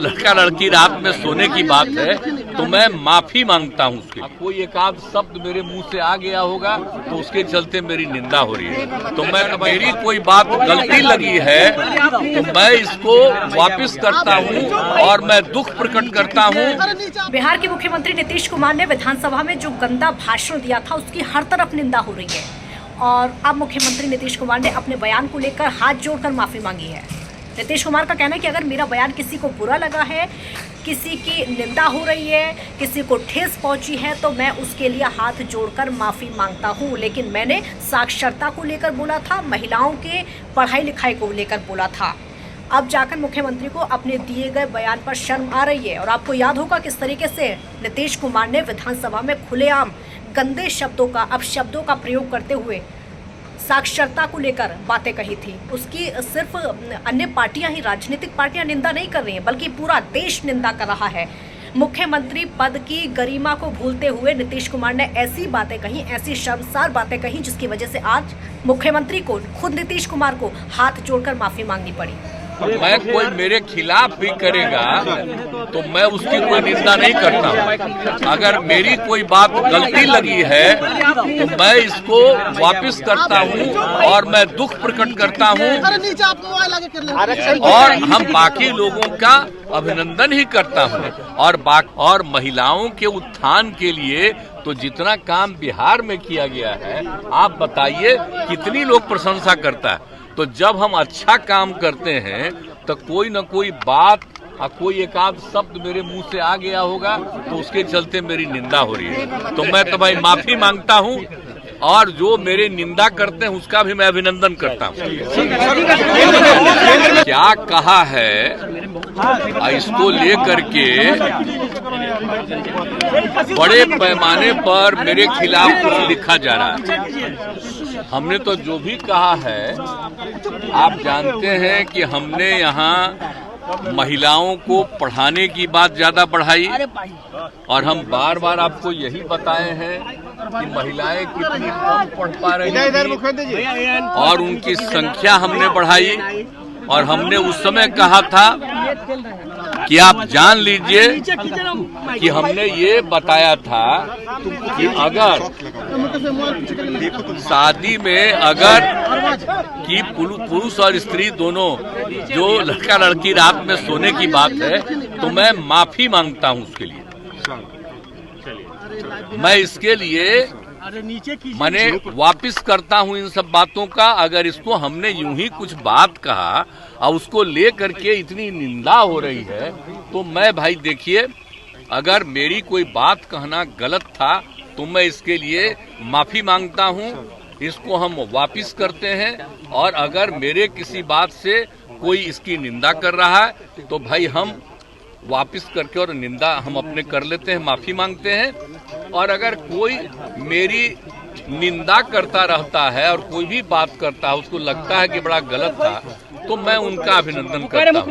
लड़का लड़की रात में सोने की बात है तो मैं माफी मांगता हूँ उसके। कोई एक आध शब्द मेरे मुंह से आ गया होगा तो उसके चलते मेरी निंदा हो रही है। तो मैं मेरी कोई बात गलती लगी है तो मैं इसको वापस करता हूँ और मैं दुख प्रकट करता हूँ। बिहार के मुख्यमंत्री नीतीश कुमार ने विधानसभा में जो गंदा भाषण दिया था उसकी हर तरफ निंदा हो रही है और अब मुख्यमंत्री नीतीश कुमार ने अपने बयान को लेकर हाथ जोड़कर माफी मांगी है। नीतीश कुमार का कहना है कि अगर मेरा बयान किसी को बुरा लगा है, किसी की निंदा हो रही है, किसी को ठेस पहुंची है तो मैं उसके लिए हाथ जोड़कर माफ़ी मांगता हूं। लेकिन मैंने साक्षरता को लेकर बोला था, महिलाओं के पढ़ाई लिखाई को लेकर बोला था। अब जाकर मुख्यमंत्री को अपने दिए गए बयान पर शर्म आ रही है और आपको याद होगा किस तरीके से नीतीश कुमार ने विधानसभा में खुलेआम गंदे शब्दों का अपशब्दों का प्रयोग करते हुए साक्षरता को लेकर बातें कही थी। उसकी सिर्फ अन्य पार्टियां ही, राजनीतिक पार्टियां निंदा नहीं कर रही हैं बल्कि पूरा देश निंदा कर रहा है। मुख्यमंत्री पद की गरिमा को भूलते हुए नीतीश कुमार ने ऐसी बातें कही, ऐसी शर्मसार बातें कही जिसकी वजह से आज मुख्यमंत्री को, खुद नीतीश कुमार को हाथ जोड़कर माफी मांगनी पड़ी। मैं कोई मेरे खिलाफ भी करेगा तो मैं उसकी कोई निंदा नहीं करता हूँ। अगर मेरी कोई बात गलती लगी है तो मैं इसको वापस करता हूँ और मैं दुख प्रकट करता हूँ और हम बाकी लोगों का अभिनंदन ही करता हूँ। और महिलाओं के उत्थान के लिए तो जितना काम बिहार में किया गया है, आप बताइए कितनी लोग प्रशंसा करता है। तो जब हम अच्छा काम करते हैं तो कोई न कोई बात और कोई एक आध शब्द मेरे मुंह से आ गया होगा तो उसके चलते मेरी निंदा हो रही है। तो मैं तो भाई माफी मांगता हूं और जो मेरे निंदा करते हैं उसका भी मैं अभिनंदन करता हूं। क्या कहा है इसको लेकर के बड़े पैमाने पर मेरे खिलाफ कुछ लिखा जा रहा है। हमने तो जो भी कहा है, आप जानते हैं कि हमने यहाँ महिलाओं को पढ़ाने की बात ज्यादा बढ़ाई और हम बार बार आपको यही बताए हैं कि महिलाएं कितनी कम पढ़ पा रही हैं और उनकी संख्या हमने बढ़ाई। और हमने उस समय कहा था कि आप जान लीजिए कि हमने ये बताया था कि अगर शादी में अगर कि पुरुष और स्त्री दोनों जो लड़का लड़की रात में सोने की बात है तो मैं माफी मांगता हूं उसके लिए। मैं इसके लिए मैंने वापिस करता हूं इन सब बातों का। अगर इसको हमने यूं ही कुछ बात कहा और उसको लेकर के इतनी निंदा हो रही है तो मैं भाई देखिए, अगर मेरी कोई बात कहना गलत था तो मैं इसके लिए माफी मांगता हूं। इसको हम वापिस करते हैं और अगर मेरे किसी बात से कोई इसकी निंदा कर रहा है तो भाई हम वापिस करके और निंदा हम अपने कर लेते हैं, माफी मांगते हैं। और अगर कोई मेरी निंदा करता रहता है और कोई भी बात करता है उसको लगता है कि बड़ा गलत था तो मैं उनका अभिनंदन करता हूं।